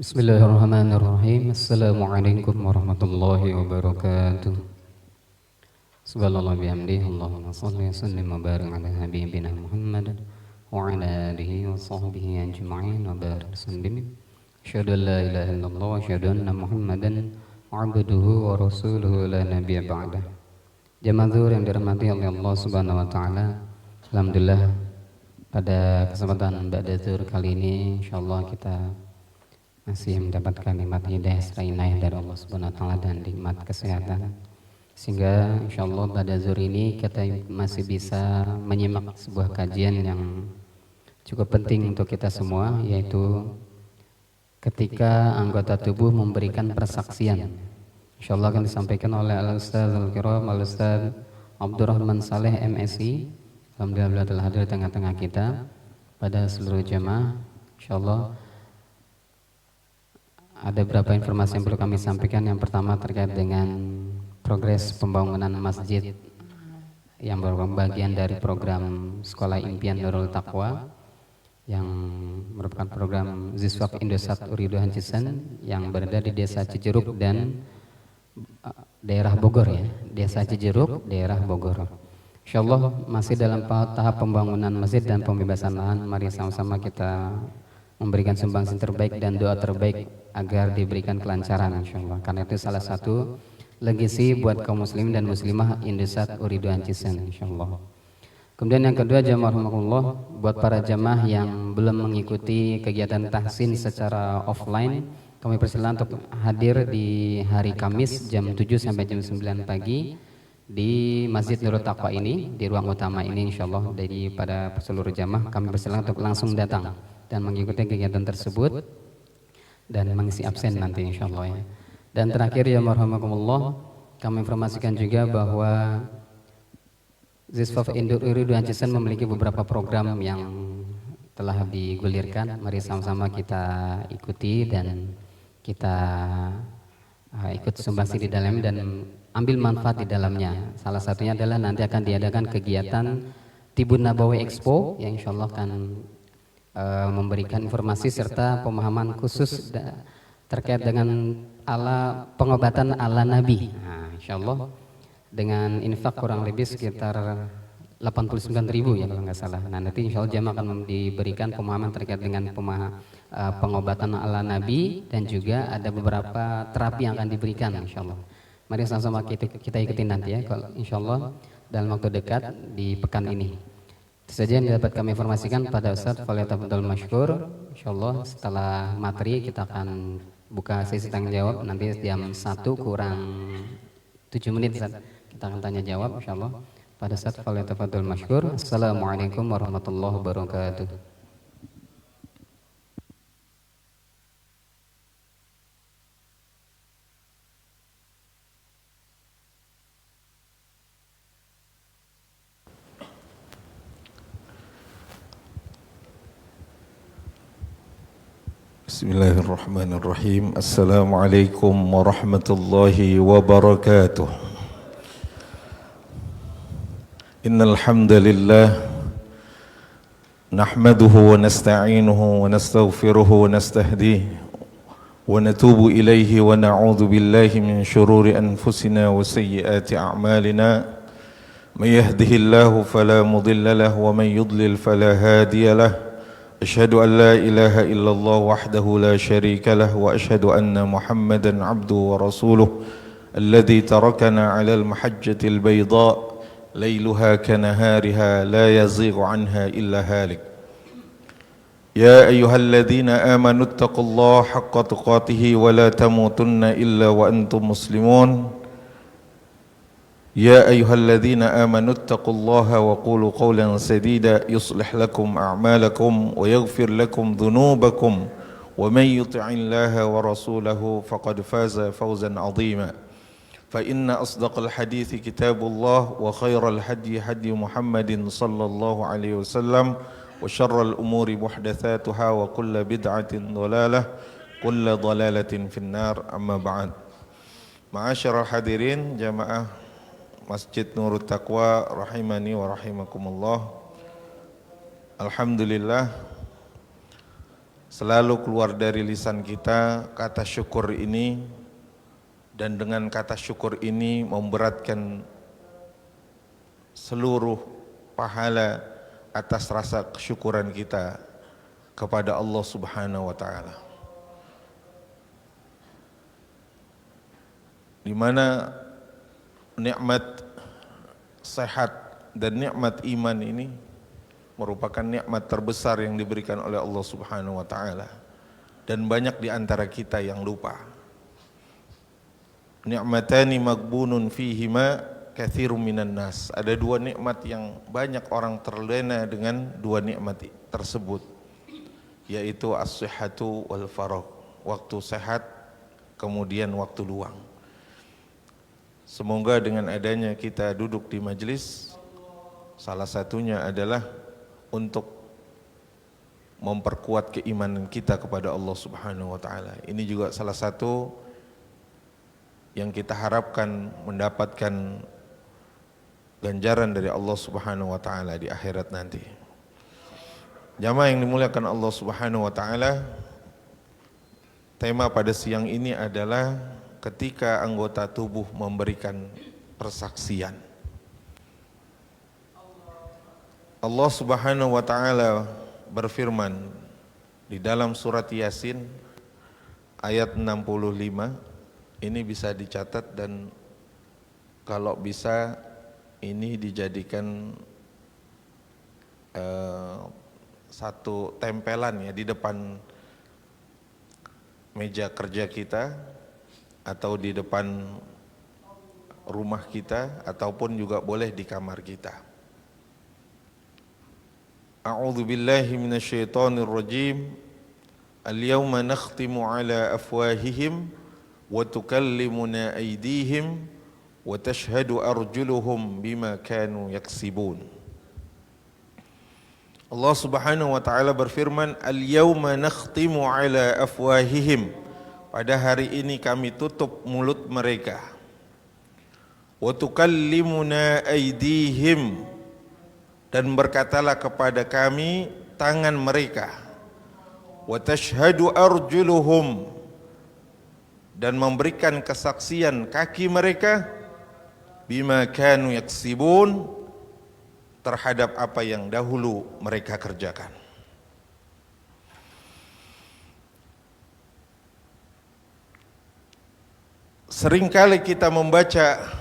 Bismillahirrahmanirrahim. Assalamualaikum warahmatullahi wabarakatuh. Subhanallah bihamdihi, Allahumma salli wa sallim wa barik ala habibina Muhammad wa ala alihi wa sahbihi ajma'in wa barik sallim. Asyhadu an la ilaha illallah wa asyhadu anna Muhammadan abduhu wa rasuluhu la nabiyya ba'dah. Jamaah zuhur yang dirahmati oleh Allah Subhanahu wa taala. Alhamdulillah pada kesempatan ba'da zuhur kali ini insyaallah kita masih mendapatkan nikmat hidayah serta inayah dari Allah Subhanahu wa taala dan nikmat kesehatan, sehingga insyaallah pada zuhur ini kita masih bisa menyimak sebuah kajian yang cukup penting untuk kita semua, yaitu ketika anggota tubuh memberikan persaksian. Insyaallah akan disampaikan oleh Al-Ustaz Al-Kiram Al-Ustaz Abdurrahman Saleh MSI. Alhamdulillah telah hadir di tengah-tengah kita. Pada seluruh jemaah, insyaallah ada beberapa informasi yang perlu kami sampaikan. Yang pertama terkait dengan progres pembangunan masjid yang merupakan bagian dari program Sekolah Impian Nurul Taqwa yang merupakan program Ziswaf Indosat Uridu Hancisen yang berada di Desa Cijeruk dan daerah Bogor ya, Desa Cijeruk, daerah Bogor. Insyaallah masih dalam tahap pembangunan masjid dan pembebasan lahan. Mari sama-sama kita memberikan sumbangsi terbaik dan doa terbaik agar diberikan kelancaran insyaallah. Karena itu salah satu legasi buat kaum muslim dan muslimah Indosat Uridu Hancisen insyaallah. Kemudian yang kedua, jamaah rahimakumullah, buat para jamaah yang belum mengikuti kegiatan tahsin secara offline, kami persilakan untuk hadir di hari Kamis jam 7 sampai jam 9 pagi di Masjid Nurul Taqwa ini, di ruang utama ini insyaallah. Dari pada seluruh jamaah kami persilakan untuk langsung datang dan mengikuti kegiatan tersebut dan mengisi absen nanti insyaallah ya. Dan terakhir ya marhamakumullah, kami informasikan juga bahwa Ziswaf Uridu Hancisen memiliki beberapa program yang telah digulirkan. Mari sama-sama kita ikuti dan kita ikut sumbangsi di dalamnya dan ambil manfaat di dalamnya. Salah satunya adalah nanti akan diadakan kegiatan Tibun Nabawi Expo yang insyaallah akan memberikan informasi serta pemahaman khusus terkait dengan pengobatan ala Nabi. Nah, insyaallah dengan infak kurang lebih sekitar 89.000 ya kalau nggak salah. Nah nanti insyaallah jamaah akan diberikan pemahaman terkait dengan pengobatan ala Nabi dan juga ada beberapa terapi yang akan diberikan insyaallah. Mari sama-sama kita ikuti nanti ya, kalau insyaallah dalam waktu dekat di pekan ini. Itu saja yang dapat kami informasikan pada Ustaz Falyatafadhal Mashkur. Insyaallah setelah materi kita akan buka sesi tanya jawab nanti jam 1 kurang 7 menit Ustaz. Kita akan tanya jawab insyaallah. Pada Ustaz Falyatafadhal Mashkur. Assalamualaikum warahmatullahi wabarakatuh. Bismillahirrahmanirrahim. Assalamualaikum warahmatullahi wabarakatuh. Innal hamdalillah nahmaduhu wa nasta'inuhu wa nastaghfiruhu wa nastahdihi wa natubu ilayhi wa na'udzu billahi min shururi anfusina wa sayyiati a'malina. May yahdihillahu fala mudilla lahu wa may yudlil fala hadiya lahu. أشهد أن لا إله إلا الله وحده لا شريك له وأشهد أن محمدا عبده ورسوله الذي تركنا على المحجة البيضاء ليلها كنهارها لا يزيغ عنها إلا هالك. يا أيها الذين آمنوا اتقوا الله حق تقاته ولا تموتن إلا وأنتم مسلمون. يا أيها الذين آمنوا اتقوا الله وقولوا قولا سديدا يصلح لكم أعمالكم ويغفر لكم ذنوبكم ومن يطع الله ورسوله فقد فاز فوزا عظيما. فإن أصدق الحديث كتاب الله وخير الهدي هدي محمد صلى الله عليه وسلم وشر الأمور محدثاتها وكل بدعة ضلالة كل ضلالة في النار. أما بعد. Ma'asyiral hadirin jamaah Masjid Nurul Taqwa rahimani wa rahimakumullah. Alhamdulillah selalu keluar dari lisan kita kata syukur ini, dan dengan kata syukur ini memberatkan seluruh pahala atas rasa kesyukuran kita kepada Allah Subhanahu wa taala. Di mana nikmat sehat dan nikmat iman ini merupakan nikmat terbesar yang diberikan oleh Allah Subhanahu wa taala, dan banyak di antara kita yang lupa. Ni'matani maghbunun fihima katsirun minan nas. Ada dua nikmat yang banyak orang terlena dengan dua nikmat tersebut, yaitu as-sihhatu wal faragh, waktu sehat kemudian waktu luang. Semoga dengan adanya kita duduk di majelis, salah satunya adalah untuk memperkuat keimanan kita kepada Allah Subhanahu wa taala. Ini juga salah satu yang kita harapkan mendapatkan ganjaran dari Allah Subhanahu wa taala di akhirat nanti. Jamaah yang dimuliakan Allah Subhanahu wa taala, tema pada siang ini adalah ketika anggota tubuh memberikan persaksian. Allah Subhanahu wa taala berfirman di dalam surat Yasin ayat 65. Ini bisa dicatat dan kalau bisa ini dijadikan satu tempelan ya di depan meja kerja kita atau di depan rumah kita ataupun juga boleh di kamar kita. A'udzu billahi minasyaitonir rajim. Al-yawma nakhtimu ala afwahihim wa tukallimuna aydihim wa tashhadu arjuluhum bima kanu yaksibun. Allah Subhanahu wa taala berfirman, "Al-yawma nakhtimu ala afwahihim." Pada hari ini kami tutup mulut mereka. Wa tukallimuna aydihim, dan berkatalah kepada kami tangan mereka. Wa tashhadu arjuluhum, dan memberikan kesaksian kaki mereka bima kanu yaksibun, terhadap apa yang dahulu mereka kerjakan. Seringkali kita membaca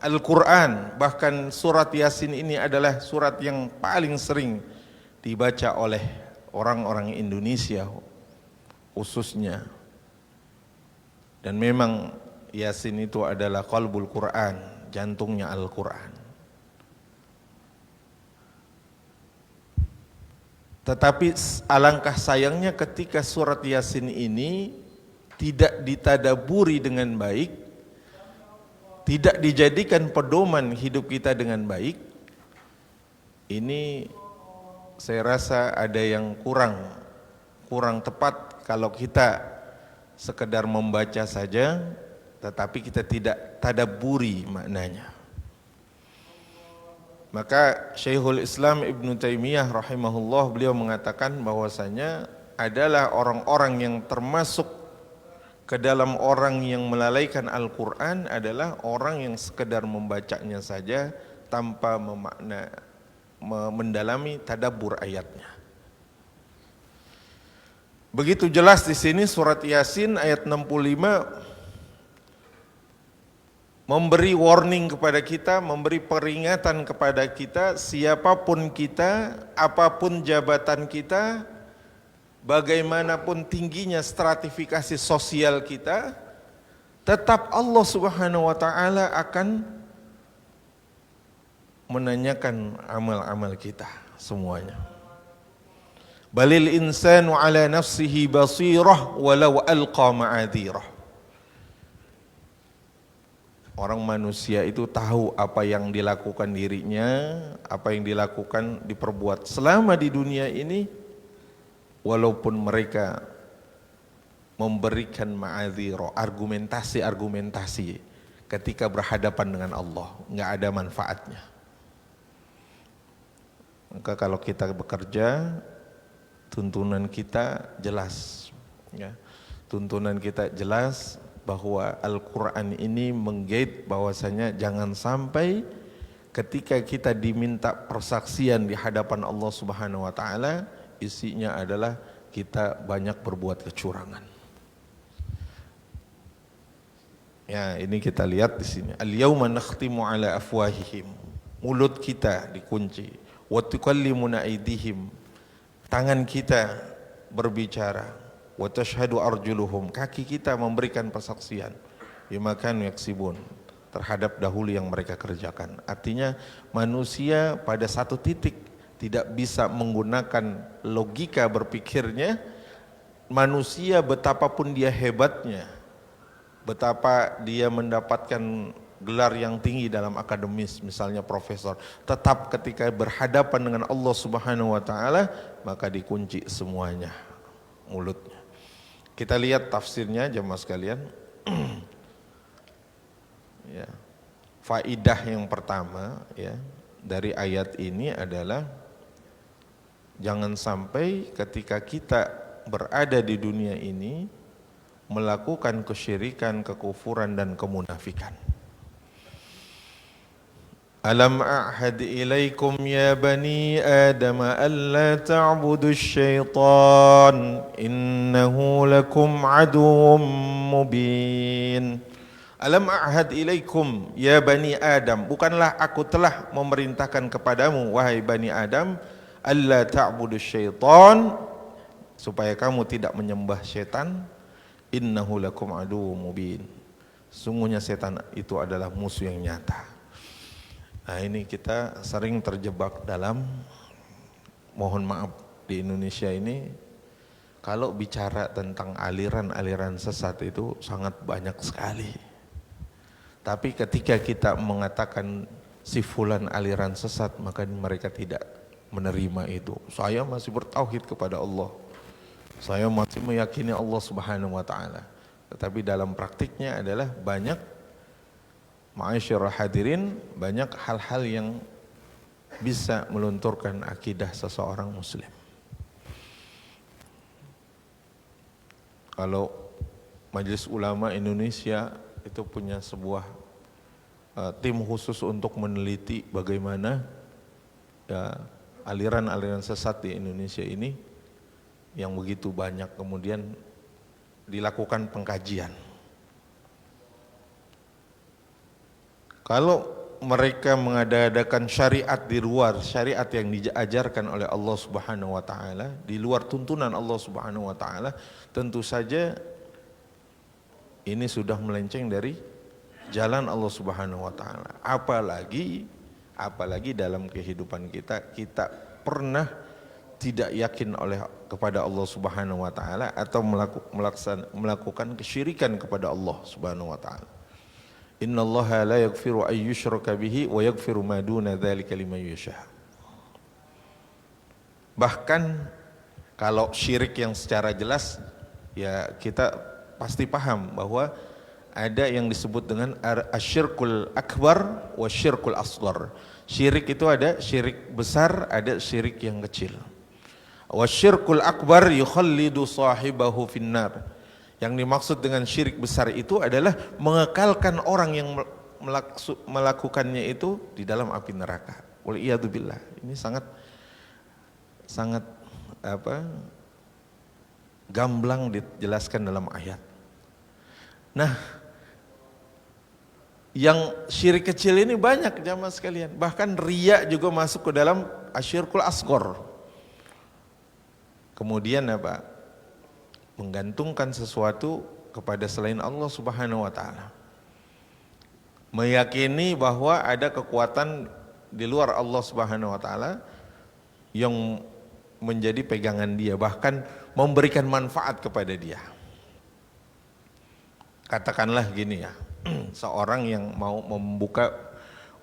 Al-Quran, bahkan surat Yasin ini adalah surat yang paling sering dibaca oleh orang-orang Indonesia khususnya. Dan memang Yasin itu adalah qalbul Quran, jantungnya Al-Quran. Tetapi alangkah sayangnya ketika surat Yasin ini tidak ditadaburi dengan baik, tidak dijadikan pedoman hidup kita dengan baik. Ini saya rasa ada yang kurang tepat kalau kita sekedar membaca saja tetapi kita tidak tadabburi maknanya. Maka Syekhul Islam Ibn Taimiyah rahimahullah, beliau mengatakan bahwasanya adalah orang-orang yang termasuk ke dalam orang yang melalaikan Al-Quran adalah orang yang sekedar membacanya saja tanpa mendalami tadabbur ayatnya. Begitu jelas di sini surat Yasin ayat 65 memberi warning kepada kita, memberi peringatan kepada kita, siapapun kita, apapun jabatan kita, bagaimanapun tingginya stratifikasi sosial kita, tetap Allah Subhanahu wa taala akan menanyakan amal-amal kita semuanya. Balil insanu ala nafsihi basirah walau alqa ma'adhirah. Orang manusia itu tahu apa yang dilakukan dirinya, apa yang dilakukan, diperbuat selama di dunia ini, walaupun mereka memberikan ma'adhiro, argumentasi ketika berhadapan dengan Allah, nggak ada manfaatnya. Maka kalau kita bekerja, tuntunan kita jelas, ya. Tuntunan kita jelas bahwa Al-Quran ini menggait bahwasanya jangan sampai ketika kita diminta persaksian di hadapan Allah Subhanahu wa taala, isinya adalah kita banyak berbuat kecurangan. Ya, ini kita lihat di sini. Al-yauma nakhtimu ala afwahihim. Mulut kita dikunci. Wa tukallimuna aydihim. Tangan kita berbicara. Wa tashhadu arjuluhum. Kaki kita memberikan persaksian. Bima kanu yaksibun. Terhadap dahulu yang mereka kerjakan. Artinya manusia pada satu titik tidak bisa menggunakan logika berpikirnya. Manusia betapapun dia hebatnya, betapa dia mendapatkan gelar yang tinggi dalam akademis, misalnya profesor, tetap ketika berhadapan dengan Allah Subhanahu wa taala maka dikunci semuanya mulutnya. Kita lihat tafsirnya jemaah sekalian. Ya. Faidah yang pertama ya dari ayat ini adalah jangan sampai ketika kita berada di dunia ini melakukan kesyirikan, kekufuran dan kemunafikan. Alam a'had ilaikum ya bani Adam alla ta'budu syaitan innahu lakum aduwwum mubin. Alam a'had ilaikum ya bani Adam, bukanlah aku telah memerintahkan kepadamu wahai bani Adam alla ta'budu syaitan, supaya kamu tidak menyembah syaitan. Innahu lakum aduwwum mubin. Sungguhnya setan itu adalah musuh yang nyata. Nah, ini kita sering terjebak dalam, mohon maaf, di Indonesia ini kalau bicara tentang aliran-aliran sesat itu sangat banyak sekali. Tapi ketika kita mengatakan si fulan aliran sesat, maka mereka tidak menerima itu. Saya masih bertauhid kepada Allah. Saya masih meyakini Allah Subhanahu wa taala. Tetapi dalam praktiknya adalah banyak, ma'asyiral hadirin, banyak hal-hal yang bisa melunturkan akidah seseorang muslim. Kalau Majelis Ulama Indonesia itu punya sebuah tim khusus untuk meneliti bagaimana ya, aliran-aliran sesat di Indonesia ini yang begitu banyak, kemudian dilakukan pengkajian. Kalau mereka mengadakan syariat di luar syariat yang diajarkan oleh Allah Subhanahu wa taala, di luar tuntunan Allah Subhanahu wa taala, tentu saja ini sudah melenceng dari jalan Allah Subhanahu wa taala. Apalagi dalam kehidupan kita pernah tidak yakin kepada Allah Subhanahu wa taala atau melakukan kesyirikan kepada Allah Subhanahu wa taala. Innallaha la yaghfiru ay yushraka bihi wa yaghfiru ma duna dzalika liman yasha. Bahkan kalau syirik yang secara jelas ya kita pasti paham bahwa ada yang disebut dengan asyirkul akbar wa syirkul asghar. Syirik itu ada syirik besar, ada syirik yang kecil. Wa syirkul akbar yukhallidu sahibahu finnar. Yang dimaksud dengan syirik besar itu adalah mengekalkan orang yang melakukannya itu di dalam api neraka. Waliyadzubillah. Ini sangat gamblang dijelaskan dalam ayat. Nah, yang syirik kecil ini banyak jamaah sekalian. Bahkan riya juga masuk ke dalam asyirkul asghar. Kemudian apa? Menggantungkan sesuatu kepada selain Allah Subhanahu wa taala. Meyakini bahwa ada kekuatan di luar Allah Subhanahu wa taala yang menjadi pegangan dia, bahkan memberikan manfaat kepada dia. Katakanlah gini ya, seorang yang mau membuka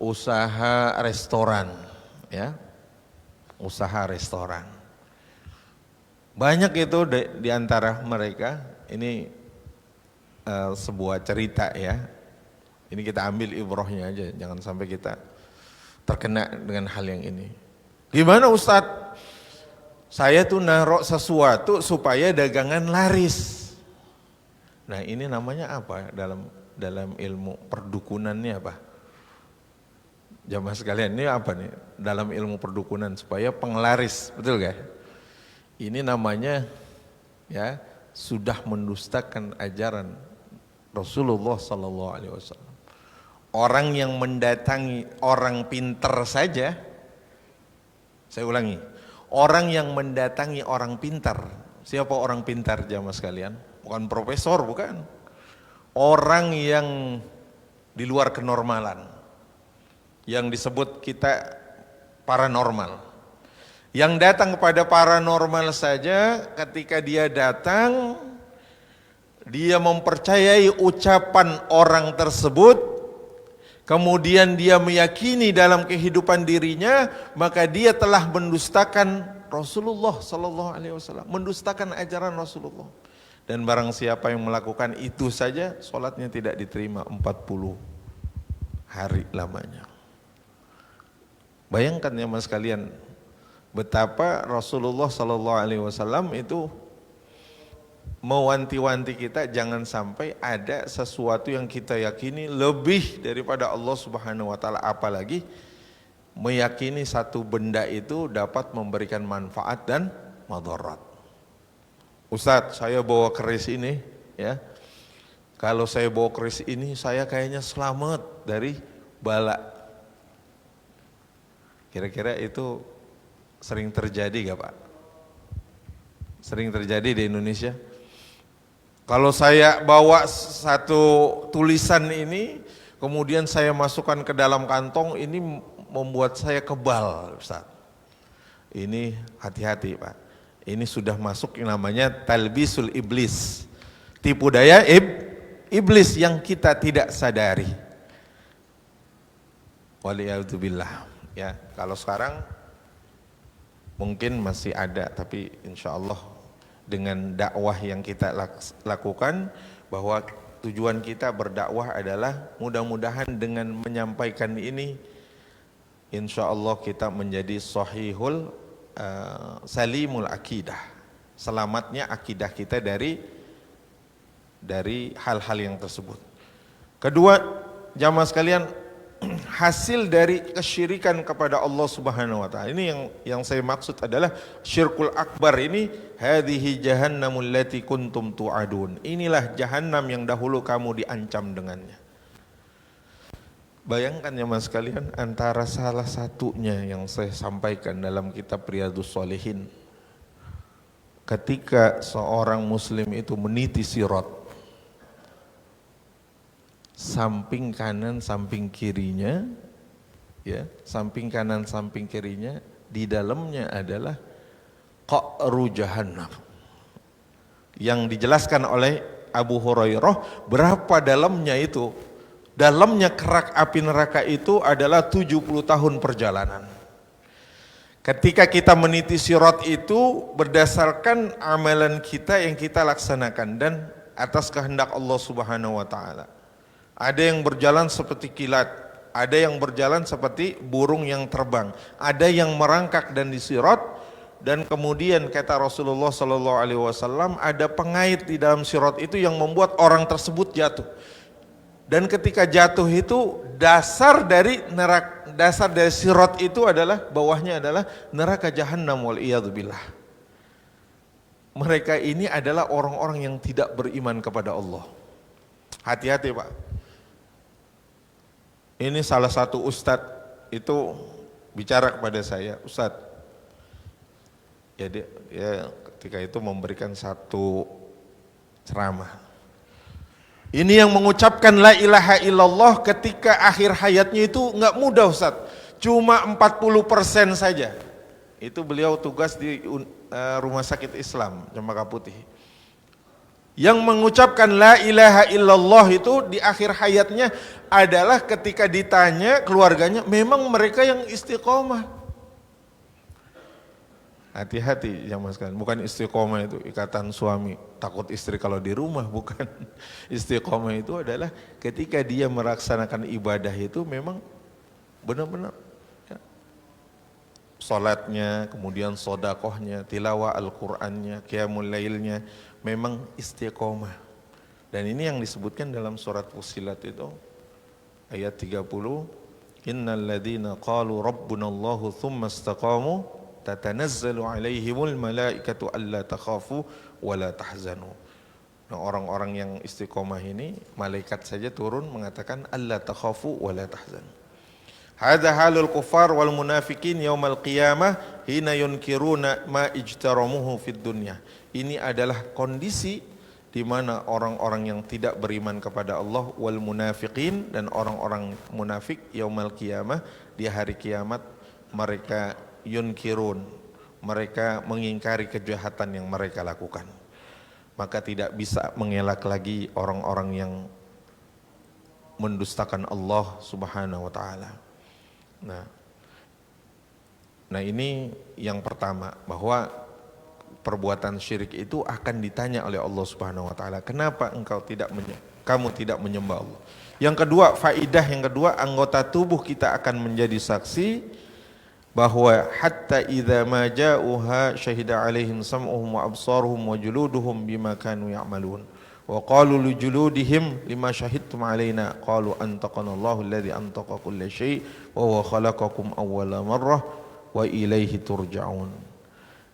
usaha restoran, ya, usaha restoran. Banyak itu di antara mereka, ini sebuah cerita ya, ini kita ambil ibrahnya aja, jangan sampai kita terkena dengan hal yang ini. Gimana Ustadz? Saya tuh naruh sesuatu supaya dagangan laris. Nah ini namanya apa dalam ilmu perdukunannya apa? Jamaah sekalian ini apa nih dalam ilmu perdukunan supaya penglaris, betul gak? Ini namanya ya sudah mendustakan ajaran Rasulullah Sallallahu Alaihi Wasallam. Orang yang mendatangi orang pinter saja, saya ulangi, orang yang mendatangi orang pintar. Siapa orang pintar jamaah sekalian? Bukan profesor, bukan. Orang yang di luar kenormalan, yang disebut kita paranormal. Yang datang kepada paranormal saja, ketika dia datang, dia mempercayai ucapan orang tersebut, kemudian dia meyakini dalam kehidupan dirinya, maka dia telah mendustakan Rasulullah Sallallahu Alaihi Wasallam, mendustakan ajaran Rasulullah. Dan barang siapa yang melakukan itu saja, sholatnya tidak diterima 40 hari lamanya. Bayangkan ya mas kalian, betapa Rasulullah Sallallahu Alaihi Wasallam itu mewanti-wanti kita jangan sampai ada sesuatu yang kita yakini lebih daripada Allah Subhanahu Wa Taala, apalagi meyakini satu benda itu dapat memberikan manfaat dan madarat. Ustadz, saya bawa keris ini, ya. Kalau saya bawa keris ini, saya kayaknya selamat dari bala. Kira-kira itu sering terjadi gak Pak? Sering terjadi di Indonesia? Kalau saya bawa satu tulisan ini, kemudian saya masukkan ke dalam kantong, ini membuat saya kebal, Ustaz. Ini hati-hati Pak. Ini sudah masuk yang namanya talbisul iblis. Tipu daya iblis yang kita tidak sadari. Waliyahudzubillah. Ya, kalau sekarang mungkin masih ada, tapi insya Allah dengan dakwah yang kita lakukan, bahwa tujuan kita berdakwah adalah mudah-mudahan dengan menyampaikan ini insya Allah kita menjadi sahihul salimul akidah, selamatnya akidah kita dari hal-hal yang tersebut. Kedua, jamaah sekalian, hasil dari kesyirikan kepada Allah Subhanahu Wa Taala ini yang saya maksud adalah syirkul akbar ini, hadhihi jahannamul lati kuntum tu'adun. Inilah jahannam yang dahulu kamu diancam dengannya. Bayangkan ya mas sekalian, antara salah satunya yang saya sampaikan dalam kitab Riyadhus Shalihin, ketika seorang muslim itu meniti sirat, samping kanan samping kirinya, ya, samping kanan samping kirinya, di dalamnya adalah qa'ru jahannam. Yang dijelaskan oleh Abu Hurairah, berapa dalamnya itu? Dalamnya kerak api neraka itu adalah 70 tahun perjalanan. Ketika kita meniti sirat itu berdasarkan amalan kita yang kita laksanakan dan atas kehendak Allah Subhanahu Wa Taala. Ada yang berjalan seperti kilat, ada yang berjalan seperti burung yang terbang, ada yang merangkak dan disirat, dan kemudian kata Rasulullah Sallallahu Alaihi Wasallam, ada pengait di dalam sirat itu yang membuat orang tersebut jatuh. Dan ketika jatuh itu dasar dari sirat itu adalah, bawahnya adalah neraka jahannam, wal iyadzubillah. Mereka ini adalah orang-orang yang tidak beriman kepada Allah. Hati-hati Pak. Ini salah satu ustadz itu bicara kepada saya, Ustadz, ya dia ketika itu memberikan satu ceramah. Ini yang mengucapkan la ilaha illallah ketika akhir hayatnya itu enggak mudah Ustaz, cuma 40% saja. Itu beliau tugas di Rumah Sakit Islam Cempaka Putih. Yang mengucapkan la ilaha illallah itu di akhir hayatnya adalah ketika ditanya keluarganya, memang mereka yang istiqomah. Hati-hati ya mas kan, bukan istiqomah itu ikatan suami takut istri kalau di rumah, bukan. Istiqomah itu adalah ketika dia melaksanakan ibadah itu memang benar-benar ya, Salatnya, kemudian sodakohnya, tilawah Al-Qur'annya, qiyamul lailnya memang istiqomah. Dan ini yang disebutkan dalam surat Fussilat itu ayat 30, innal ladzina qalu rabbunallahu tsumma istaqamu tatanazzalu alaihimul malaikatu alla takhafu wala tahzanu. Nah, orang-orang yang istiqomah ini malaikat saja turun mengatakan alla takhafu wala tahzanu. Hadza halul kuffar wal munafiqin yaumal qiyamah hina yunkiruna ma ijtaramuhu fid dunya. Ini adalah kondisi di mana orang-orang yang tidak beriman kepada Allah wal munafiqin dan orang-orang munafik yaumal qiyamah di hari kiamat mereka yunkirun, mereka mengingkari kejahatan yang mereka lakukan. Maka tidak bisa mengelak lagi orang-orang yang mendustakan Allah Subhanahu wa taala. Nah ini yang pertama, bahwa perbuatan syirik itu akan ditanya oleh Allah Subhanahu wa taala. Kenapa kamu tidak menyembah Allah? Yang kedua, faidah yang kedua, anggota tubuh kita akan menjadi saksi bahwa hatta idza ma ja'uha syahida alaihim sam'uhum wa absaruhum wa juluduhum bima kanu ya'malun. Wa qalu li juludihim lima syahidtum alaina qalu antaqana Allahu alladhi antaqa kulla syai' wa huwa khalaqakum awwala marrah wa ilaihi turja'un.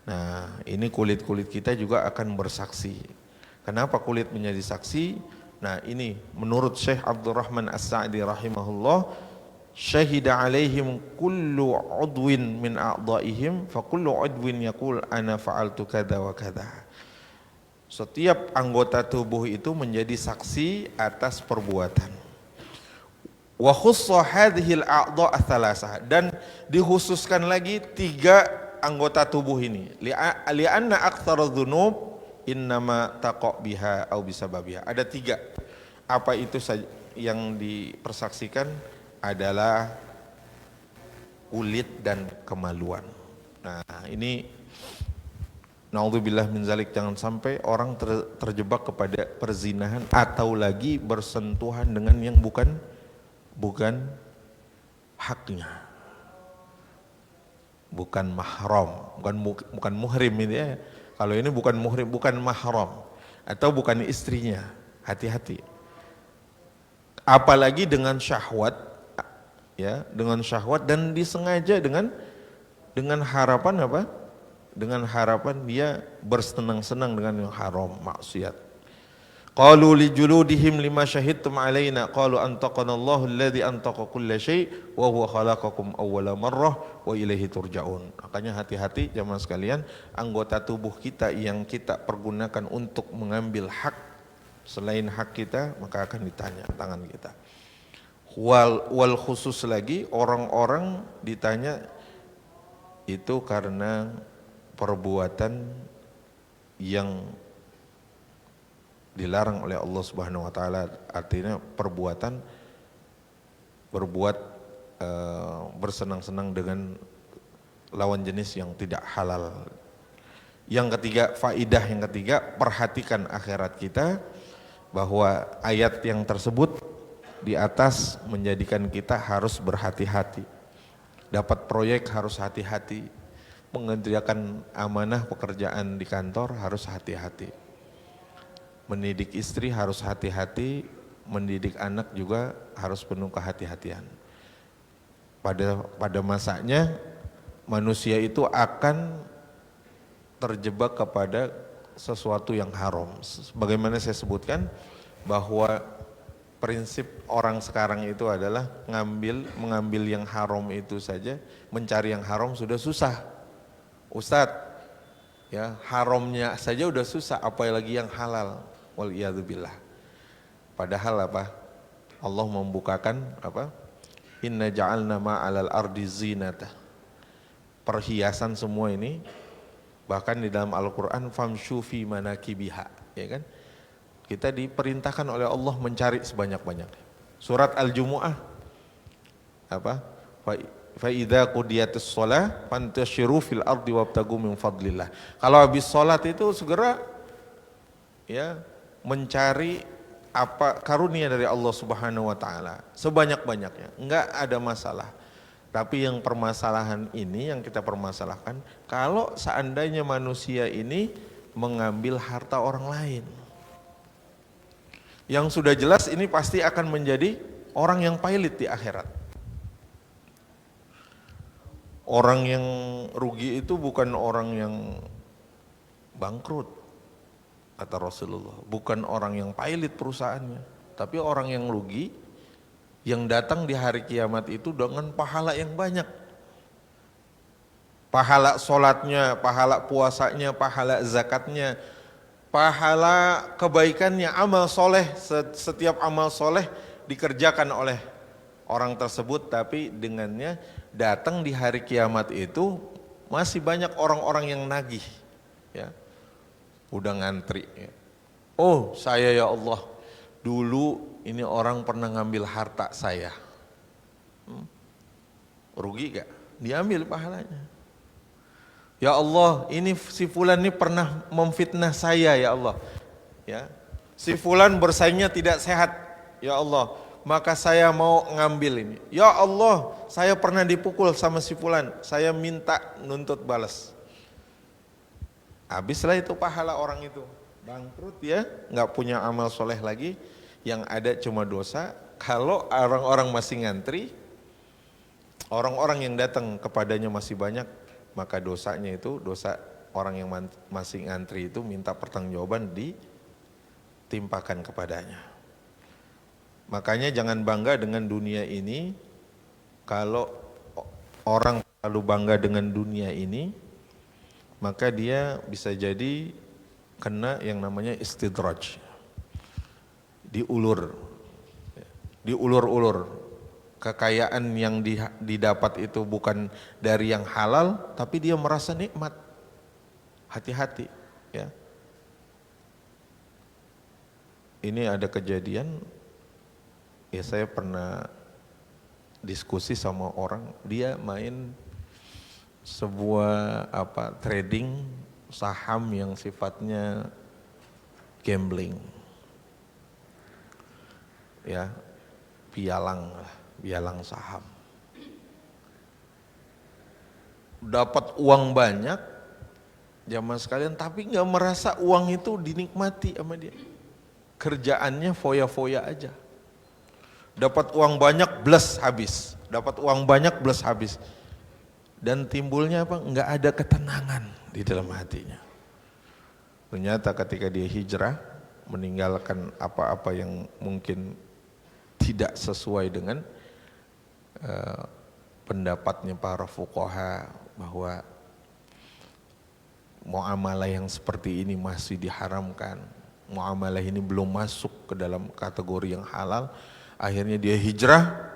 Nah, ini kulit-kulit kita juga akan bersaksi. Kenapa kulit menjadi saksi? Nah, ini menurut Syekh Abdurrahman As-Sa'di rahimahullah, syahida alaihim kullu udwin min a'dha'ihim fa kullu udwin yaqul ana fa'altu kadza wa kadza. Setiap anggota tubuh itu menjadi saksi atas perbuatan. Wa khussa hadhil a'dha' ats-tsalasah, dan dikhususkan lagi 3 anggota tubuh ini. Li'anna aktsara dzunub innama taqa biha au bisababiha. Ada 3. Apa itu yang dipersaksikan adalah kulit dan kemaluan. Nah, ini naudzubillah min zalik, jangan sampai orang terjebak kepada perzinahan atau lagi bersentuhan dengan yang bukan haknya. Bukan mahram, bukan muhrim ini ya. Kalau ini bukan muhrim, bukan mahram atau bukan istrinya. Hati-hati. Apalagi dengan syahwat, ya, dengan syahwat dan disengaja dengan harapan apa? Dengan harapan dia bersenang-senang dengan yang haram, maksiat. Qalu li juludihim lima syahidtum alaina qalu antaqana Allahu alladhi antaqa kulla syai' wa huwa khalaqakum awwala marrah wa ilaihi turja'un. Makanya hati-hati jamaah sekalian, anggota tubuh kita yang kita pergunakan untuk mengambil hak selain hak kita, maka akan ditanya tangan kita. Wal khusus lagi orang-orang ditanya itu karena perbuatan yang dilarang oleh Allah Subhanahu wa taala, artinya perbuatan berbuat bersenang-senang dengan lawan jenis yang tidak halal. Yang ketiga, faidah yang ketiga, perhatikan akhirat kita, bahwa ayat yang tersebut di atas menjadikan kita harus berhati-hati. Dapat proyek harus hati-hati, mengerjakan amanah pekerjaan di kantor harus hati-hati. Mendidik istri harus hati-hati, mendidik anak juga harus penuh kehati-hatian. Pada masanya manusia itu akan terjebak kepada sesuatu yang haram. Bagaimana saya sebutkan bahwa prinsip orang sekarang itu adalah mengambil yang haram itu saja, mencari yang haram sudah susah. Ustadz, ya haramnya saja udah susah, apalagi yang halal. Waliyadzubillah. Padahal apa? Allah membukakan apa? Inna ja'alna ma'alal ardi zinata. Perhiasan semua ini, bahkan di dalam Al-Quran famshu fi manakibiha, ya kan? Kita diperintahkan oleh Allah mencari sebanyak-banyaknya. Surat Al-Jumu'ah apa? Fa idza qudiyatis shalah fantashiru fil ardi wabtagu min fadlillah. Kalau habis salat itu segera ya mencari apa karunia dari Allah Subhanahu wa taala sebanyak-banyaknya, enggak ada masalah. Tapi yang permasalahan ini yang kita permasalahkan, kalau seandainya manusia ini mengambil harta orang lain. Yang sudah jelas ini pasti akan menjadi orang yang pailit di akhirat. Orang yang rugi itu bukan orang yang bangkrut, kata Rasulullah. Bukan orang yang pailit perusahaannya, tapi orang yang rugi yang datang di hari kiamat itu dengan pahala yang banyak. Pahala sholatnya, pahala puasanya, pahala zakatnya, pahala kebaikannya, amal soleh, setiap amal soleh dikerjakan oleh orang tersebut, tapi dengannya datang di hari kiamat itu masih banyak orang-orang yang nagih, ya, udah ngantri. Ya. Oh saya ya Allah, dulu ini orang pernah ngambil harta saya, rugi gak? Diambil pahalanya. Ya Allah, ini si fulan ini pernah memfitnah saya ya Allah. Ya, si fulan bersaingnya tidak sehat, ya Allah, maka saya mau ngambil ini. Ya Allah, saya pernah dipukul sama si fulan, saya minta nuntut balas. Habislah itu pahala orang itu, bangkrut ya, nggak punya amal soleh lagi. Yang ada cuma dosa. Kalau orang-orang masih ngantri, orang-orang yang datang kepadanya masih banyak, maka dosanya itu, dosa orang yang masih ngantri itu minta pertanggungjawaban ditimpakan kepadanya. Makanya jangan bangga dengan dunia ini. Kalau orang terlalu bangga dengan dunia ini, maka dia bisa jadi kena yang namanya istidraj. Diulur-ulur. Kekayaan yang didapat itu bukan dari yang halal, tapi dia merasa nikmat. Hati-hati, ya. Ini ada kejadian, ya saya pernah diskusi sama orang, dia main sebuah trading saham yang sifatnya gambling. Ya, pialang saham. Dapat uang banyak, zaman sekalian, tapi nggak merasa uang itu dinikmati sama dia. Kerjaannya foya-foya aja. Dapat uang banyak, bless habis. Dapat uang banyak, bless habis. Dan timbulnya apa? Nggak ada ketenangan di dalam hatinya. Ternyata ketika dia hijrah, meninggalkan apa-apa yang mungkin tidak sesuai dengan pendapatnya para fuqaha, bahwa muamalah yang seperti ini masih diharamkan, muamalah ini belum masuk ke dalam kategori yang halal. Akhirnya dia hijrah,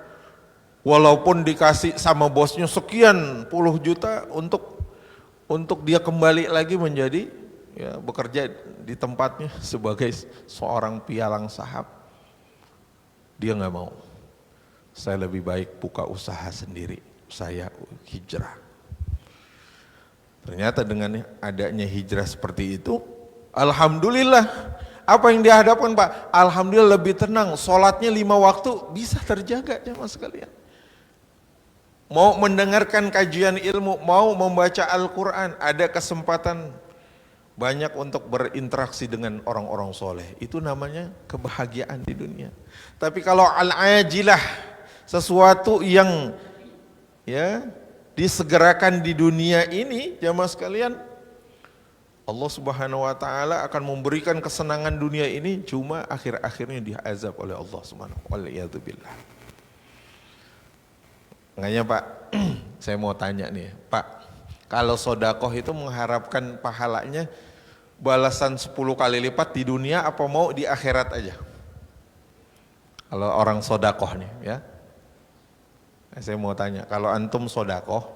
walaupun dikasih sama bosnya sekian puluh juta untuk dia kembali lagi menjadi, ya, bekerja di tempatnya sebagai seorang pialang saham. Dia nggak mau. Saya lebih baik buka usaha sendiri. Saya hijrah. Ternyata dengan adanya hijrah seperti itu, alhamdulillah, apa yang dihadapkan Pak? Alhamdulillah lebih tenang. Sholatnya 5 waktu bisa terjaga jemaah sekalian. Mau mendengarkan kajian ilmu, mau membaca Al-Quran, ada kesempatan banyak untuk berinteraksi dengan orang-orang soleh. Itu namanya kebahagiaan di dunia. Tapi kalau al-ajilah, sesuatu yang, ya, disegerakan di dunia ini, jamaah sekalian, Allah Subhanahu wa taala akan memberikan kesenangan dunia ini, cuma akhir-akhirnya diazab oleh Allah Subhanahu wa taala. Makanya Pak, saya mau tanya nih, Pak, kalau sodakoh itu mengharapkan pahalanya balasan 10 kali lipat di dunia apa mau di akhirat aja? Kalau orang sodakoh nih, ya, saya mau tanya, kalau antum sodakoh,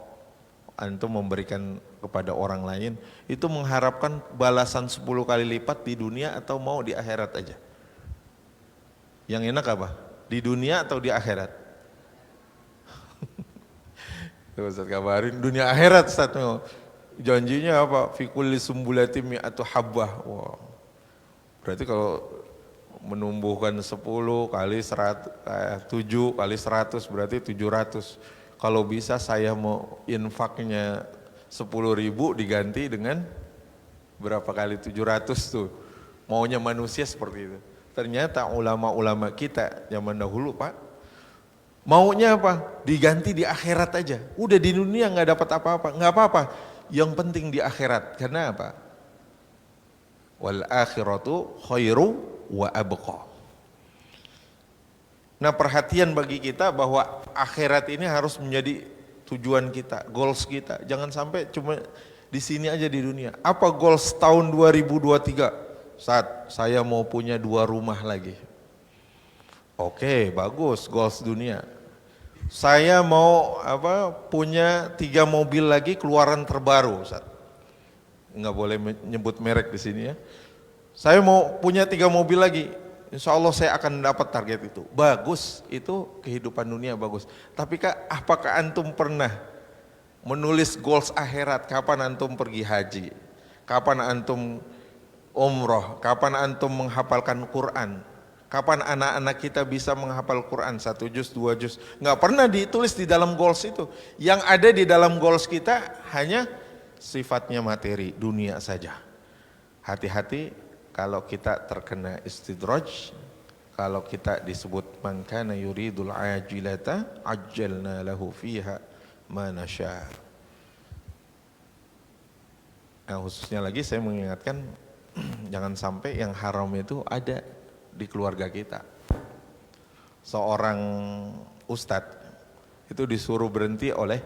antum memberikan kepada orang lain, itu mengharapkan balasan 10 kali lipat di dunia atau mau di akhirat aja? Yang enak apa? Di dunia atau di akhirat? Ustaz kabarin dunia akhirat, Ustaz. Janjinya apa? Fi kulli sumbulatin mi'atu habbah. Wow. Berarti kalau menumbuhkan 10 kali 100, 7 kali 100 berarti 700. Kalau bisa saya mau infaknya 10.000 diganti dengan berapa kali 700 tuh. Maunya manusia seperti itu. Ternyata ulama-ulama kita zaman dahulu Pak, maunya apa? Diganti di akhirat aja. Udah di dunia nggak dapat apa-apa, nggak apa-apa. Yang penting di akhirat. Karena apa? Wal akhiratu khairu wa abqa. Nah perhatian bagi kita bahwa akhirat ini harus menjadi tujuan kita, goals kita. Jangan sampai cuma di sini aja di dunia. Apa goals tahun 2023? Saat saya mau punya 2 rumah lagi. Oke, bagus goals dunia. Saya mau punya 3 mobil lagi keluaran terbaru. Ustaz. Nggak boleh menyebut merek di sini ya. Saya mau punya 3 mobil lagi. Insya Allah saya akan dapat target itu. Bagus, itu kehidupan dunia bagus. Tapi apakah antum pernah menulis goals akhirat? Kapan antum pergi haji? Kapan antum umroh? Kapan antum menghafalkan Quran? Kapan anak-anak kita bisa menghafal Quran 1 juz, 2 juz? Nggak pernah ditulis di dalam goals itu. Yang ada di dalam goals kita hanya sifatnya materi, dunia saja. Hati-hati kalau kita terkena istidraj, kalau kita disebut man kana yuridul ajilata ajjalna lahu fiha ma nasya. Nah, khususnya lagi saya mengingatkan jangan sampai yang haram itu ada di keluarga kita. Seorang ustadz itu disuruh berhenti oleh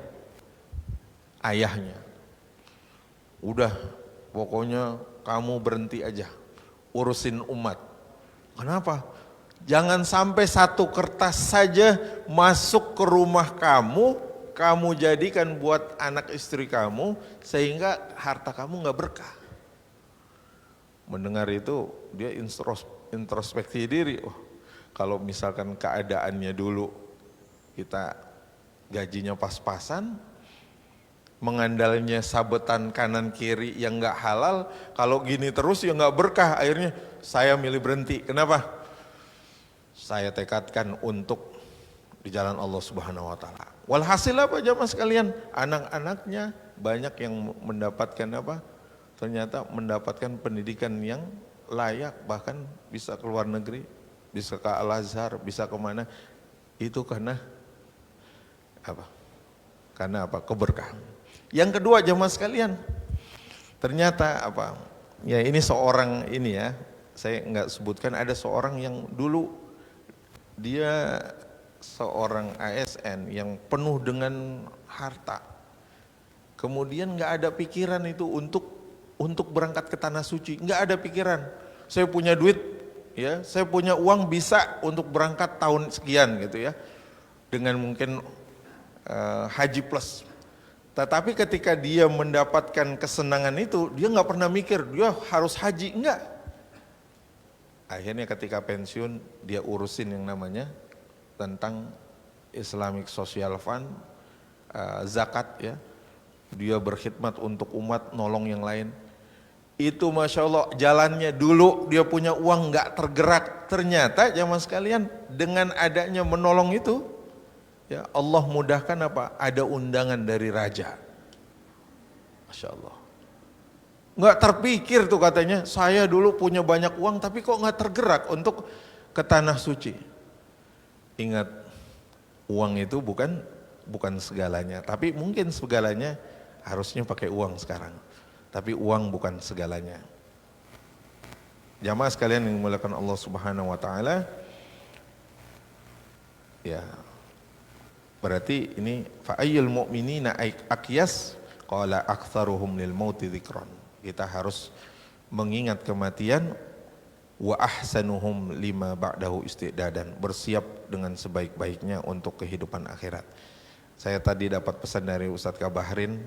ayahnya. Udah, pokoknya kamu berhenti aja, urusin umat. Kenapa? Jangan sampai 1 kertas saja masuk ke rumah kamu, kamu jadikan buat anak istri kamu, sehingga harta kamu nggak berkah. Mendengar itu, dia introspeksi diri. Oh, kalau misalkan keadaannya dulu, kita gajinya pas-pasan, mengandalnya sabetan kanan kiri yang nggak halal, kalau gini terus ya nggak berkah. Akhirnya saya milih berhenti. Kenapa? Saya tekadkan untuk di jalan Allah Subhanahu Wa Taala. Walhasil apa jamaah sekalian? Anak-anaknya banyak yang mendapatkan apa? Ternyata mendapatkan pendidikan yang layak, bahkan bisa ke luar negeri, bisa ke Al-Azhar, bisa kemana. Itu karena apa? Karena apa? Keberkahan. Yang kedua jamaah sekalian, ternyata apa? Ya ini seorang ini ya, saya nggak sebutkan, ada seorang yang dulu dia seorang ASN yang penuh dengan harta. Kemudian nggak ada pikiran itu untuk berangkat ke tanah suci, nggak ada pikiran. Saya punya duit, ya, saya punya uang bisa untuk berangkat tahun sekian gitu ya, dengan mungkin haji plus. Tetapi ketika dia mendapatkan kesenangan itu, dia nggak pernah mikir dia harus haji, enggak. Akhirnya ketika pensiun dia urusin yang namanya tentang Islamic Social Fund, zakat ya. Dia berkhidmat untuk umat, nolong yang lain. Itu Masya Allah jalannya dulu dia punya uang nggak tergerak. Ternyata jamaah sekalian dengan adanya menolong itu, ya Allah mudahkan apa? Ada undangan dari raja. Masya Allah. Nggak terpikir tuh katanya, saya dulu punya banyak uang tapi kok nggak tergerak untuk ke tanah suci. Ingat, uang itu bukan segalanya, tapi mungkin segalanya harusnya pakai uang sekarang. Tapi uang bukan segalanya. Jamaah sekalian yang dimuliakan Allah Subhanahu Wa Taala, ya. Berarti ini fa'ayyul mu'minina aqyas qala aktsaruhum lil mauti dzikran. Kita harus mengingat kematian, wa ahsanuhum lima ba'dahu istidadan, bersiap dengan sebaik-baiknya untuk kehidupan akhirat. Saya tadi dapat pesan dari Ustadz Kabahrin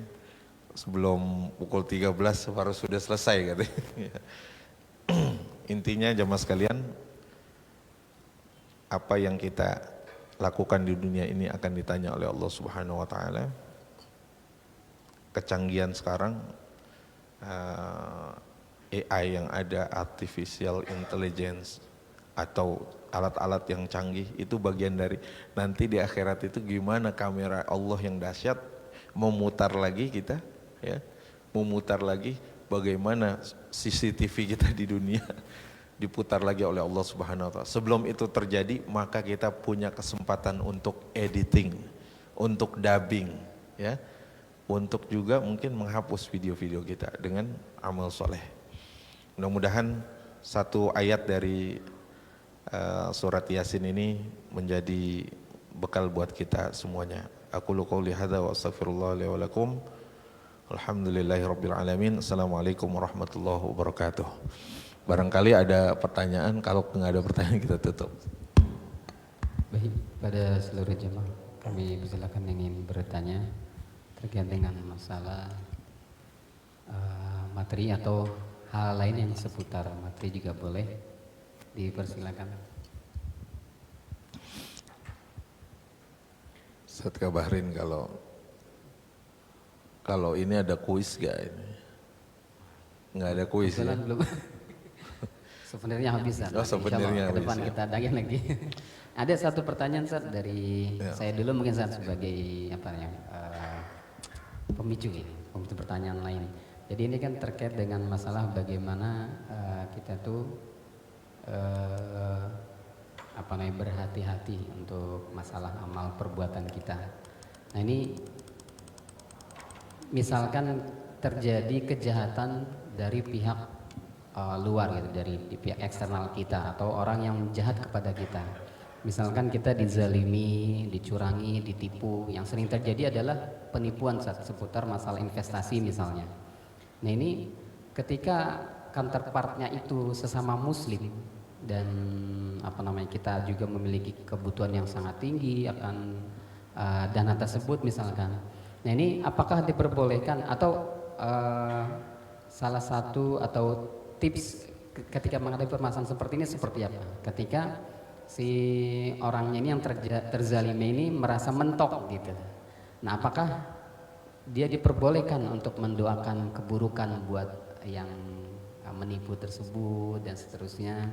sebelum pukul 13 baru sudah selesai katanya. Intinya jamaah sekalian, apa yang kita lakukan di dunia ini akan ditanya oleh Allah Subhanahu Wa Taala. Kecanggihan sekarang AI yang ada, artificial intelligence atau alat-alat yang canggih itu bagian dari nanti di akhirat itu gimana kamera Allah yang dahsyat memutar lagi kita ya, memutar lagi bagaimana CCTV kita di dunia diputar lagi oleh Allah Subhanahu wa taala. Sebelum itu terjadi maka kita punya kesempatan untuk editing, untuk dubbing ya, untuk juga mungkin menghapus video-video kita dengan amal soleh. Mudah-mudahan satu ayat dari surat Yasin ini menjadi bekal buat kita semuanya. Aku qouli hadza wa astaghfirullah li wa lakum. Alhamdulillahirabbil alamin. Assalamualaikum warahmatullahi wabarakatuh. Barangkali ada pertanyaan, kalau nggak ada pertanyaan kita tutup. Baik, pada seluruh jemaah kami persilakan yang ingin bertanya terkait dengan masalah materi atau hal lain yang seputar materi juga boleh dipersilakan. Ustaz kabarin kalau ini ada kuis gak ini? Nggak ada kuis ya? Belum. Sebenarnya habis. Oh, sebenarnya ke depan habis, ya. kita adakan lagi. Ada satu pertanyaan Ustaz dari saya dulu, mungkin Ustaz sebagai pemicu pertanyaan lain. Jadi ini kan terkait dengan masalah bagaimana kita tuh berhati-hati untuk masalah amal perbuatan kita. Nah ini misalkan terjadi kejahatan dari pihak luar gitu, dari pihak eksternal kita atau orang yang jahat kepada kita. Misalkan kita dizalimi, dicurangi, ditipu. Yang sering terjadi adalah penipuan seputar masalah investasi misalnya. Nah ini ketika counterpartnya itu sesama muslim dan kita juga memiliki kebutuhan yang sangat tinggi akan dana tersebut misalkan. Nah ini apakah diperbolehkan atau salah satu atau tips ketika menghadapi permasalahan seperti ini seperti apa? Ketika si orangnya ini yang terzalimi ini merasa mentok gitu. Nah apakah dia diperbolehkan untuk mendoakan keburukan buat yang menipu tersebut dan seterusnya?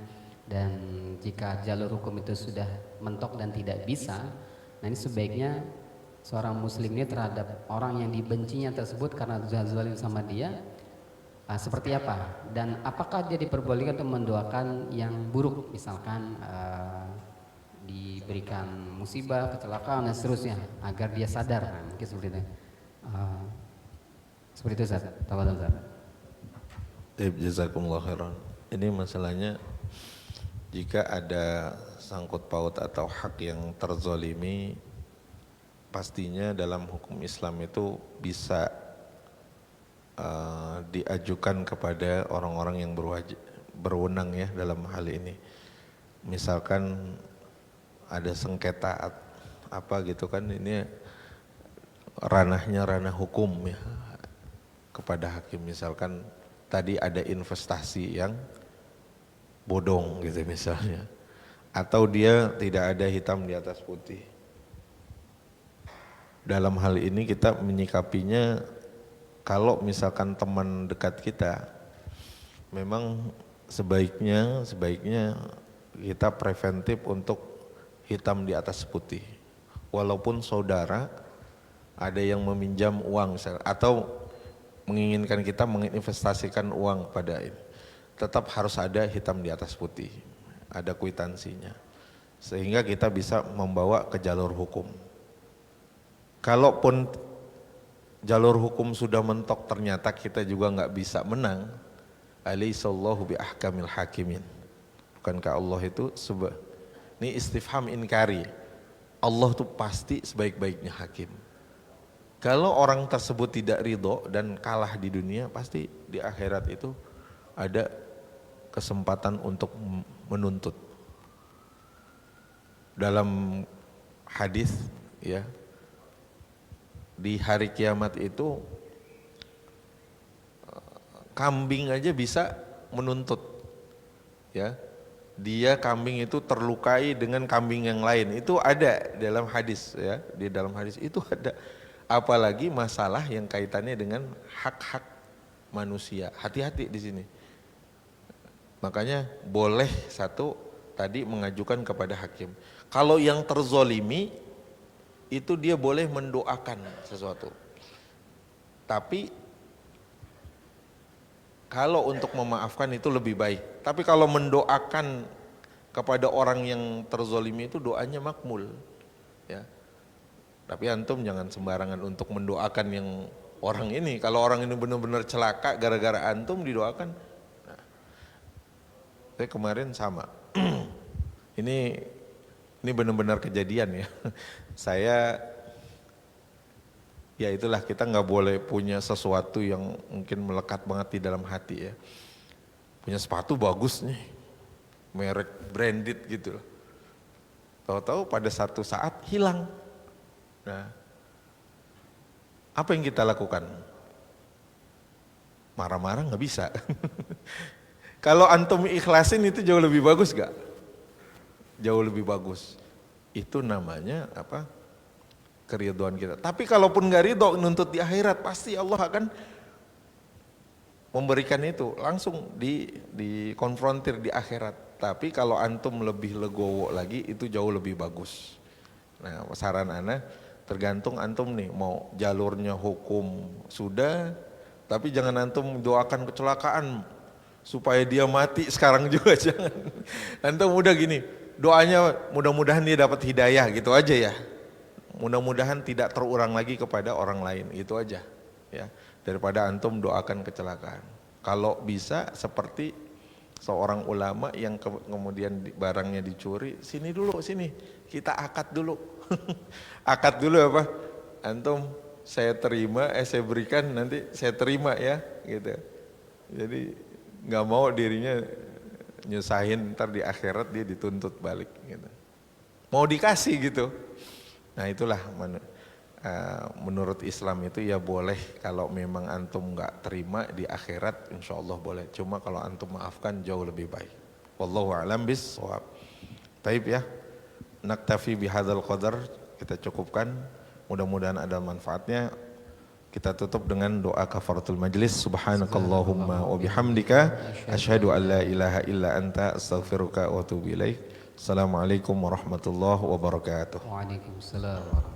Dan jika jalur hukum itu sudah mentok dan tidak bisa, nah ini sebaiknya seorang muslim ini terhadap orang yang dibencinya tersebut karena zalim sama dia seperti apa, dan apakah dia diperbolehkan untuk mendoakan yang buruk, misalkan diberikan musibah, kecelakaan dan seterusnya agar dia sadar, mungkin seperti itu. Seperti itu Ustaz. Tafadhol Ustaz. Jazakumullah khairan. Ini masalahnya jika ada sangkut paut atau hak yang terzolimi, pastinya dalam hukum Islam itu bisa diajukan kepada orang-orang yang berwenang ya dalam hal ini. Misalkan ada sengketa apa gitu kan, ini ranah hukum ya kepada hakim. Misalkan tadi ada investasi yang bodong gitu misalnya, atau dia tidak ada hitam di atas putih. Dalam hal ini kita menyikapinya, kalau misalkan teman dekat kita, memang sebaiknya kita preventif untuk hitam di atas putih. Walaupun saudara ada yang meminjam uang misalnya, atau menginginkan kita menginvestasikan uang pada ini, tetap harus ada hitam di atas putih, ada kwitansinya, sehingga kita bisa membawa ke jalur hukum. Kalaupun jalur hukum sudah mentok, ternyata kita juga nggak bisa menang, alaihissallahu bi ahkamil hakimin. Bukankah Allah itu ini istifham inkari, Allah tuh pasti sebaik-baiknya hakim. Kalau orang tersebut tidak ridho dan kalah di dunia, pasti di akhirat itu ada kesempatan untuk menuntut. Dalam hadis ya, di hari kiamat itu kambing aja bisa menuntut ya. Dia kambing itu terlukai dengan kambing yang lain, itu ada dalam hadis ya, di dalam hadis itu ada. Apalagi masalah yang kaitannya dengan hak-hak manusia, hati-hati di sini. Makanya boleh satu tadi mengajukan kepada hakim. Kalau yang terzolimi itu dia boleh mendoakan sesuatu. Tapi kalau untuk memaafkan itu lebih baik. Tapi kalau mendoakan kepada orang yang terzolimi itu doanya makmul. Ya. Tapi antum jangan sembarangan untuk mendoakan yang orang ini. Kalau orang ini benar-benar celaka gara-gara antum didoakan. Nah, saya kemarin sama. ini benar-benar kejadian ya. Saya ya itulah, kita nggak boleh punya sesuatu yang mungkin melekat banget di dalam hati ya. Punya sepatu bagus nih, merek branded gitu loh. Tahu-tahu pada satu saat hilang. Nah, apa yang kita lakukan? Marah-marah nggak bisa. Kalau antum ikhlasin itu jauh lebih bagus gak? Jauh lebih bagus. Itu namanya apa? Keriduan kita. Tapi kalaupun gak ridho nuntut di akhirat, pasti Allah akan memberikan itu. Langsung dikonfrontir di akhirat. Tapi kalau antum lebih legowo lagi, itu jauh lebih bagus. Nah, saran ana, tergantung antum nih, mau jalurnya hukum sudah, tapi jangan antum doakan kecelakaan supaya dia mati sekarang juga, jangan. Antum udah gini, doanya mudah-mudahan dia dapat hidayah gitu aja ya. Mudah-mudahan tidak terulang lagi kepada orang lain, itu aja ya. Daripada antum doakan kecelakaan. Kalau bisa seperti seorang ulama yang kemudian barangnya dicuri, sini dulu, sini kita akad dulu. Akad dulu apa? Antum saya terima, saya berikan, nanti saya terima ya gitu. Jadi nggak mau dirinya nyusahin, ntar di akhirat dia dituntut balik gitu. Mau dikasih gitu. Nah itulah menurut Islam itu ya boleh, kalau memang antum nggak terima di akhirat insya Allah boleh. Cuma kalau antum maafkan jauh lebih baik. Wallahu a'lam bis-shawab. Taib ya. Naktafi bihadzal qadar, kita cukupkan. Mudah-mudahan ada manfaatnya. Kita tutup dengan doa kafaratul majlis. Subhanakallahumma wa bihamdika asyhadu an la ilaha illa anta astaghfiruka wa atubu ilaik. Assalamualaikum warahmatullahi wabarakatuh. Waalaikumsalam.